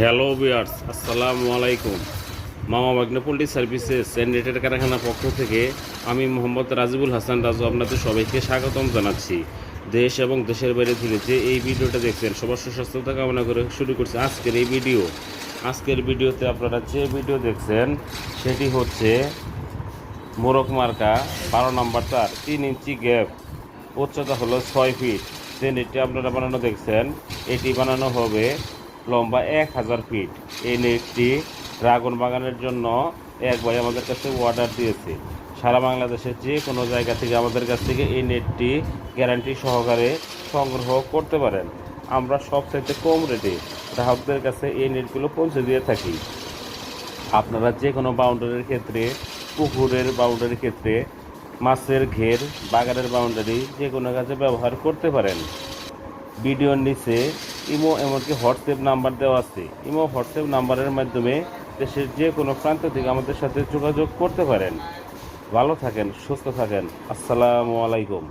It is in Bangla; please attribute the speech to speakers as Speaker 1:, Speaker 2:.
Speaker 1: হ্যালো ভিউয়ার্স, আসসালামু আলাইকুম। মামা বাগনা পোল্ট্রি সার্ভিসেস সেন্ডেটের কারখানার পক্ষ থেকে আমি মোহাম্মদ রাজিবুল হাসান রাজু আপনাদের সবাইকে স্বাগতম জানাচ্ছি। দেশ এবং দেশের বাইরে থেকে যে এই ভিডিওটা দেখছেন সবার সুস্বাস্থ্যতা কামনা করে শুরু করছি আজকের এই ভিডিও। আজকের ভিডিওতে আপনারা যে ভিডিও দেখছেন সেটি হচ্ছে মোরগ মার্কা 12 নম্বর তার 3 ইঞ্চি গ্যাপ, উচ্চতা হলো 6 ফিট। যে নেটটি আপনারা বানানো দেখছেন এটি বানানো হবে লম্বা 1000 ফিট। এই নেটটি ড্রাগন বাগানের জন্য এক ভাই আমাদের কাছে অর্ডার দিয়েছে। সারা বাংলাদেশের যে কোনো জায়গা থেকে আমাদের কাছ থেকে এই নেটটি গ্যারান্টি সহকারে সংগ্রহ করতে পারেন। আমরা সবচাইতে কম রেটে গ্রাহকদের কাছে এই নেটগুলো পৌঁছে দিয়ে থাকি। আপনারা যে কোনো বাউন্ডারির ক্ষেত্রে, পুকুরের বাউন্ডারির ক্ষেত্রে, মাছের ঘের, বাগানের বাউন্ডারি যে কোনো কাজে ব্যবহার করতে পারেন। ভিডিওর নিচে ইমো এমনকি হোয়াটসঅ্যাপ নাম্বার দেওয়া আছে। ইমো হোয়াটসঅ্যাপ নাম্বারের মাধ্যমে দেশের যে কোনো প্রান্ত থেকে আমাদের সাথে যোগাযোগ করতে পারেন। ভালো থাকেন, সুস্থ থাকেন। আসসালামু আলাইকুম।